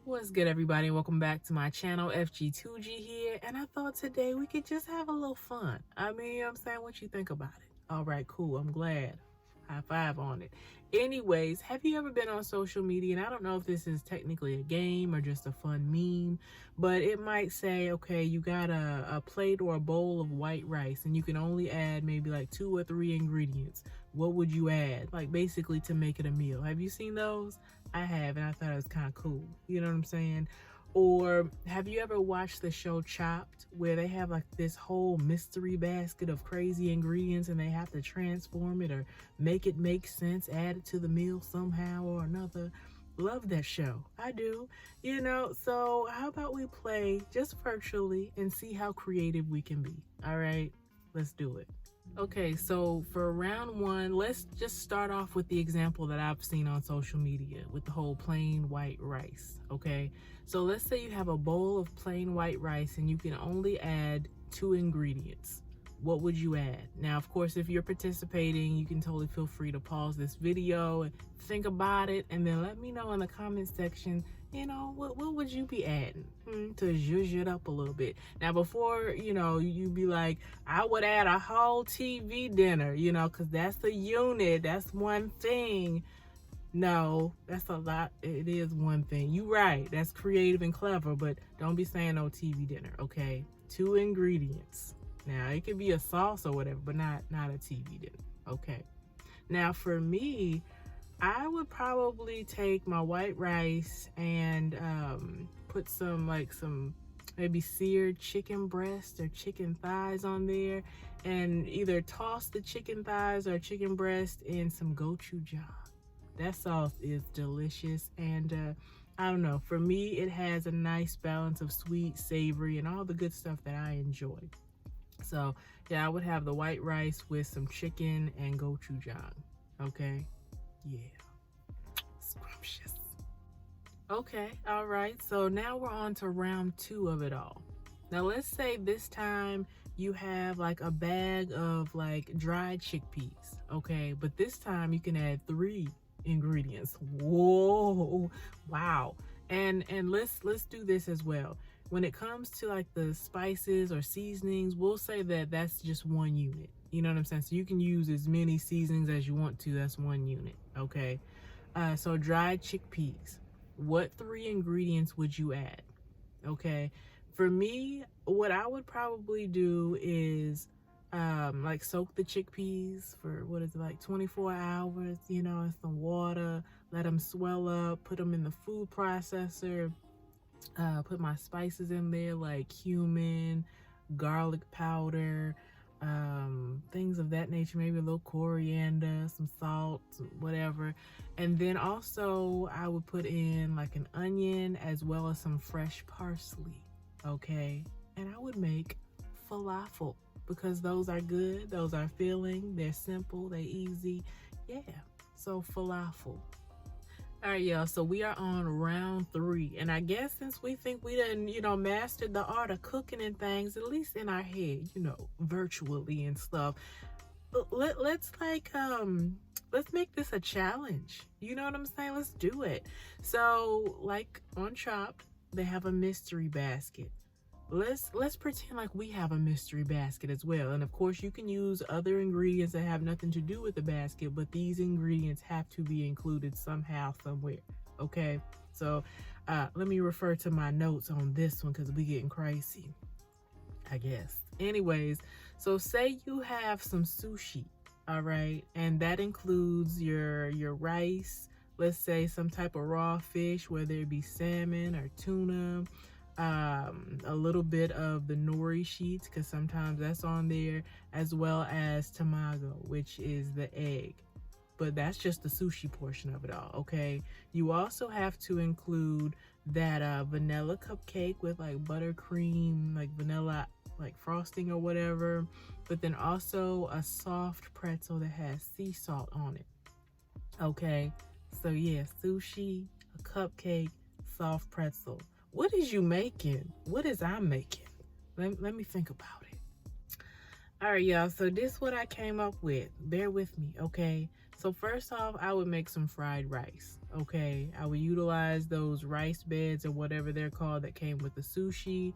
What's good, everybody? Welcome back to my channel. FG2G here, and I thought today we could just have a little fun. I mean, you know what I'm saying? What you think about it? All right, cool. I'm glad. High five on it. Anyways, have you ever been on social media? And I don't know if this is technically a game or just a fun meme, but it might say, okay, you got a plate or a bowl of white rice, and you can only add maybe like 2 or 3 ingredients. What would you add? Like basically to make it a meal. Have you seen those? I have, and I thought it was kind of cool. You know what I'm saying? Or have you ever watched the show Chopped, where they have like this whole mystery basket of crazy ingredients and they have to transform it or make it make sense, add it to the meal somehow or another? Love that show. I do. So how about we play just virtually and see how creative we can be? All right, let's do it. Okay, so for round one, let's just start off with the example that I've seen on social media with the whole plain white rice. Okay, so let's say you have a bowl of plain white rice and you can only add 2 ingredients. What would you add? Now, of course, if you're participating, you can totally feel free to pause this video and think about it, and then let me know in the comment section, what would you be adding to zhuzh it up a little bit? Now, before, you be like, I would add a whole TV dinner, because that's a unit. That's one thing. No, that's a lot. It is one thing. You right. That's creative and clever, but don't be saying no TV dinner, okay? 2 ingredients. Now, it could be a sauce or whatever, but not a TV dinner, okay? Now, for me, I would probably take my white rice and put some maybe seared chicken breast or chicken thighs on there, and either toss the chicken thighs or chicken breast in some gochujang. That sauce is delicious, and I don't know, for me it has a nice balance of sweet, savory, and all the good stuff that I enjoy. So yeah, I would have the white rice with some chicken and gochujang. Okay, yeah, scrumptious. Okay, all right, so now we're on to round 2 of it all. Now let's say this time you have like a bag of like dried chickpeas, okay, but this time you can add 3 ingredients. Whoa, wow. And let's do this as well. When it comes to like the spices or seasonings, we'll say that that's just 1 unit. You know what I'm saying? So you can use as many seasonings as you want to. That's 1 unit, okay? So dried chickpeas. What 3 ingredients would you add? Okay, for me, what I would probably do is like soak the chickpeas for, what is it, like 24 hours, in some water, let them swell up, put them in the food processor, put my spices in there like cumin, garlic powder, things of that nature, maybe a little coriander, some salt, whatever. And then also I would put in like an onion as well as some fresh parsley, okay? And I would make falafel, because those are good, those are filling, they're simple, they're easy. Yeah, so falafel. All right, y'all, so we are on round 3, and I guess since we think we done, mastered the art of cooking and things, at least in our head, virtually and stuff, let's make this a challenge. You know what I'm saying? Let's do it. So like on Chopped, they have a mystery basket. Let's pretend like we have a mystery basket as well. And of course, you can use other ingredients that have nothing to do with the basket, but these ingredients have to be included somehow, somewhere. Okay, so let me refer to my notes on this one, because we getting crazy, I guess. Anyways, so say you have some sushi, all right, and that includes your rice, let's say some type of raw fish, whether it be salmon or tuna, a little bit of the nori sheets, because sometimes that's on there, as well as tamago, which is the egg. But that's just the sushi portion of it all, okay? You also have to include that vanilla cupcake with like buttercream, like vanilla, like frosting or whatever, but then also a soft pretzel that has sea salt on it, okay? So yeah, sushi, a cupcake, soft pretzel. What is you making? What is I making? Let me think about it. All right, y'all, so this is what I came up with. Bear with me, okay? So first off, I would make some fried rice. Okay, I would utilize those rice beds or whatever they're called that came with the sushi.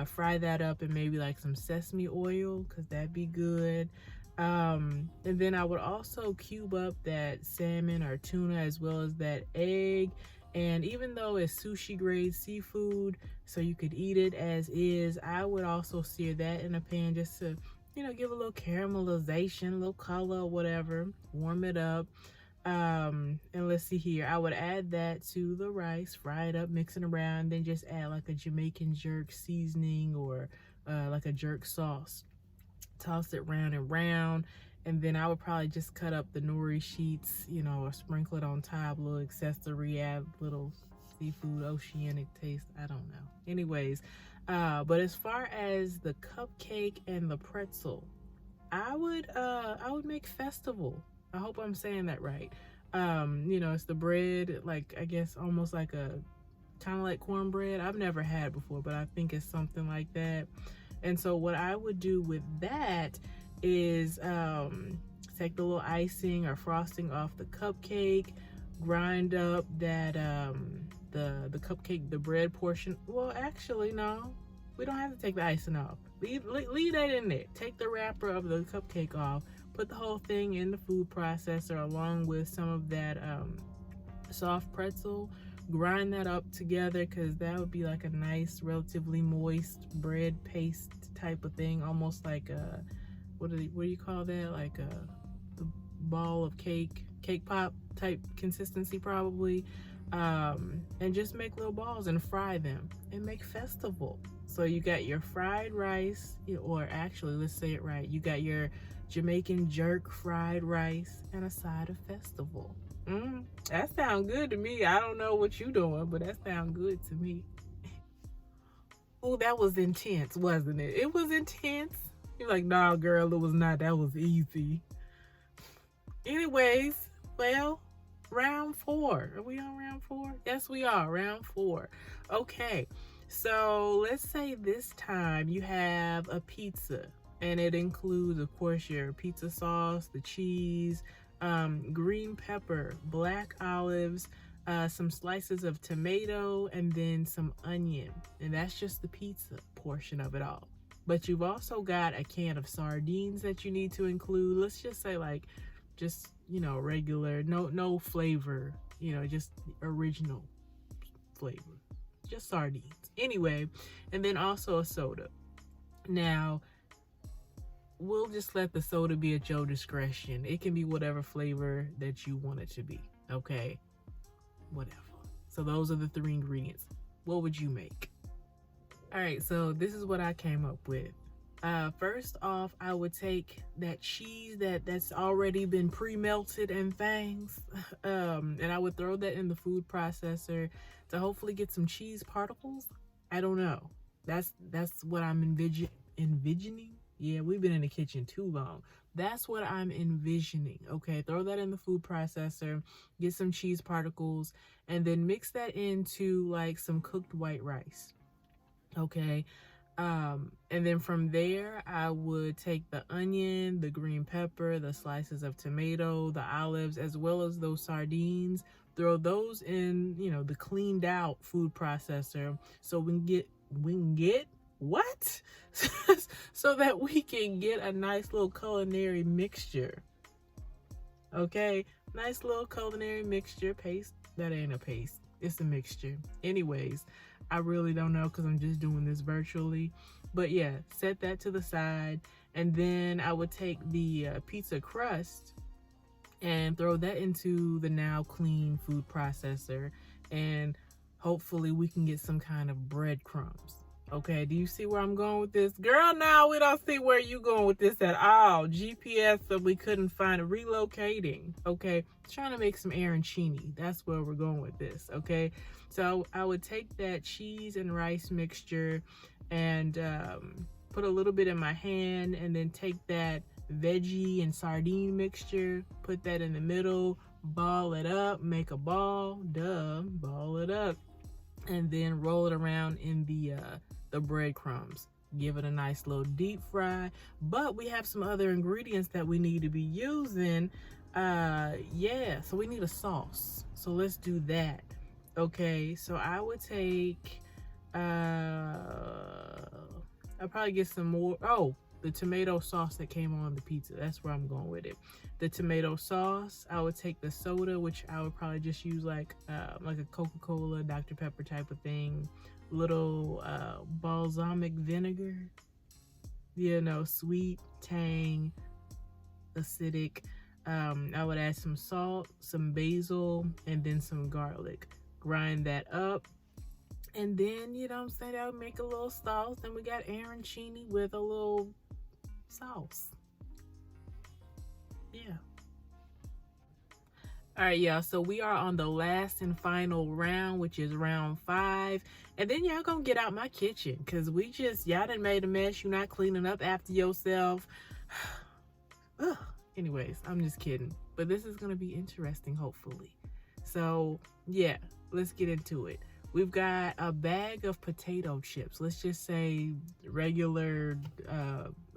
Fry that up in maybe like some sesame oil, because that'd be good. And then I would also cube up that salmon or tuna as well as that egg. And even though it's sushi grade seafood, so you could eat it as is, I would also sear that in a pan just to, you know, give a little caramelization, a little color, whatever, warm it up. And let's see here, I would add that to the rice, fry it up, mix it around, then just add like a Jamaican jerk seasoning or like a jerk sauce. Toss it round and round, and then I would probably just cut up the nori sheets, you know, or sprinkle it on top, a little accessory, add little seafood oceanic taste, I don't know. Anyways, but as far as the cupcake and the pretzel, I would make festival. I hope I'm saying that right. You know, it's the bread, like I guess almost like a kind of like cornbread. I've never had it before, but I think it's something like that. And so what I would do with that is take the little icing or frosting off the cupcake, grind up that the cupcake, the bread portion. Well, actually, no, we don't have to take the icing off. Leave that in there. Take the wrapper of the cupcake off, put the whole thing in the food processor along with some of that soft pretzel. Grind that up together, because that would be like a nice, relatively moist bread paste type of thing, almost like a what do you call that? Like the ball of cake pop type consistency probably. And just make little balls and fry them and make festival. So you got your fried rice, or actually, let's say it right, you got your Jamaican jerk fried rice and a side of festival. That sounds good to me. I don't know what you doing, but that sounds good to me. Oh, that was intense, wasn't it? It was intense. You're like, nah, girl, it was not. That was easy. Anyways, well, round 4. Are we on round 4? Yes, we are. Round 4. Okay, so let's say this time you have a pizza, and it includes, of course, your pizza sauce, the cheese, green pepper, black olives, some slices of tomato, and then some onion. And that's just the pizza portion of it all. But you've also got a can of sardines that you need to include. Let's just say like, just, you know, regular, no flavor, you know, just original flavor, just sardines. Anyway, and then also a soda. Now, we'll just let the soda be at your discretion. It can be whatever flavor that you want it to be, okay? Whatever. So those are the 3 ingredients. What would you make? All right, so this is what I came up with. First off, I would take that cheese that's already been pre-melted and things, and I would throw that in the food processor to hopefully get some cheese particles. I don't know. That's what I'm envisioning. Yeah, we've been in the kitchen too long. That's what I'm envisioning. Okay, throw that in the food processor, get some cheese particles, and then mix that into like some cooked white rice. Okay, and then from there, I would take the onion, the green pepper, the slices of tomato, the olives, as well as those sardines, throw those in, you know, the cleaned out food processor so we can get what? So that we can get a nice little culinary mixture. Okay, nice little culinary mixture paste. That ain't a paste, it's a mixture. Anyways, I really don't know because I'm just doing this virtually, but yeah, set that to the side. And then I would take the pizza crust and throw that into the now clean food processor, and hopefully we can get some kind of breadcrumbs. Okay, do you see where I'm going with this? Girl, now we don't see where you going with this at all. GPS, so we couldn't find it. Relocating. Okay, trying to make some arancini. That's where we're going with this. Okay, so I would take that cheese and rice mixture and put a little bit in my hand, and then take that veggie and sardine mixture, put that in the middle, ball it up, make a ball, ball it up, and then roll it around in the breadcrumbs. Give it a nice little deep fry. But we have some other ingredients that we need to be using Yeah, so we need a sauce. So let's do that. Okay, so I would take, I'll probably get some more. Oh, the tomato sauce that came on the pizza. That's where I'm going with it. The tomato sauce. I would take the soda, which I would probably just use like a Coca-Cola, Dr. Pepper type of thing. Little balsamic vinegar. You know, sweet, tang, acidic. I would add some salt, some basil, and then some garlic. Grind that up. And then, you know what I'm saying, I would make a little sauce. Then we got arancini with a little sauce. Yeah. All right, y'all. So we are on the last and final round, which is round 5. And then y'all gonna get out my kitchen because y'all done made a mess. You're not cleaning up after yourself. Anyways, I'm just kidding. But this is gonna be interesting, hopefully. So yeah, let's get into it. We've got a bag of potato chips. Let's just say regular,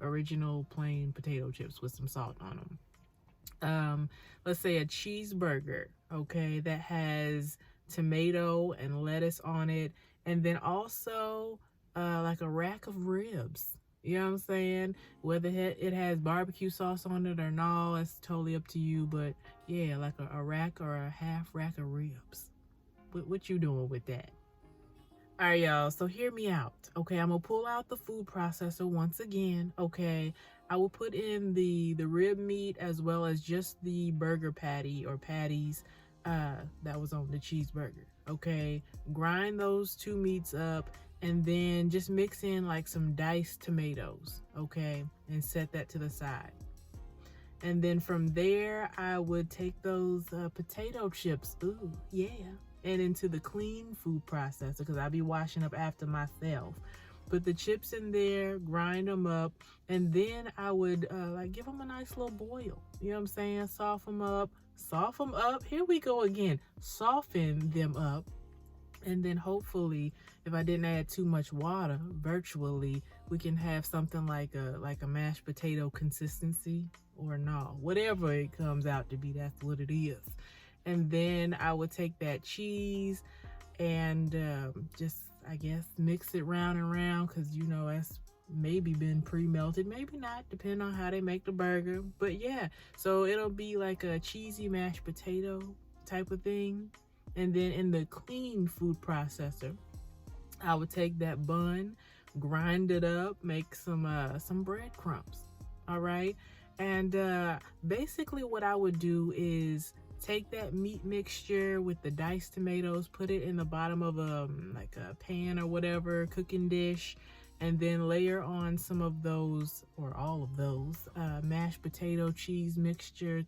original plain potato chips with some salt on them. Let's say a cheeseburger, okay, that has tomato and lettuce on it. And then also like a rack of ribs. You know what I'm saying? Whether it has barbecue sauce on it or not, it's totally up to you. But yeah, like a rack or a half rack of ribs. What you doing with that? All right, y'all, so hear me out. Okay, I'm gonna pull out the food processor once again. Okay, I will put in the rib meat as well as just the burger patty or patties that was on the cheeseburger. Okay, grind those two meats up and then just mix in like some diced tomatoes. Okay, and set that to the side. And then from there, I would take those potato chips. Ooh, yeah. And into the clean food processor because I'll be washing up after myself. Put the chips in there, grind them up, and then I would like give them a nice little boil. You know what I'm saying? Soften them up. Here we go again. Soften them up. And then hopefully, if I didn't add too much water, virtually, we can have something like a mashed potato consistency or no. Whatever it comes out to be, that's what it is. And then I would take that cheese and just, I guess, mix it round and round because, you know, that's maybe been pre-melted, maybe not, depending on how they make the burger. But yeah, so it'll be like a cheesy mashed potato type of thing. And then in the clean food processor, I would take that bun, grind it up, make some breadcrumbs. All right. And basically what I would do is take that meat mixture with the diced tomatoes, put it in the bottom of like a pan or whatever, cooking dish, and then layer on some of those or all of those mashed potato cheese mixture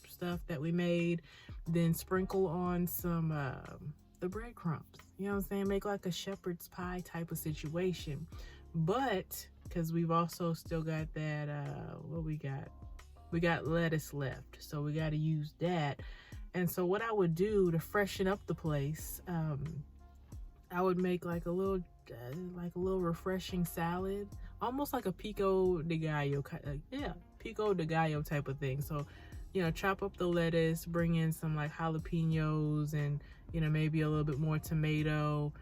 stuff that we made. Then sprinkle on some the breadcrumbs. You know what I'm saying? Make like a shepherd's pie type of situation. But because we've also still got that what we got lettuce left, so we got to use that. And so what I would do to freshen up the place, I would make like a little refreshing salad, almost like a pico de gallo, pico de gallo type of thing. So, you know, chop up the lettuce, bring in some like jalapenos and, you know, maybe a little bit more tomato,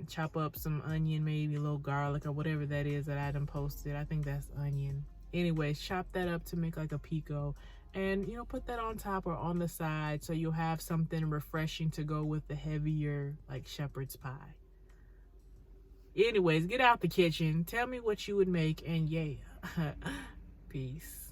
chop up some onion, maybe a little garlic or whatever that is that I done posted. I think that's onion. Anyways, chop that up to make like a pico and, you know, put that on top or on the side so you'll have something refreshing to go with the heavier like shepherd's pie. Anyways, get out the kitchen. Tell me what you would make and yeah, peace.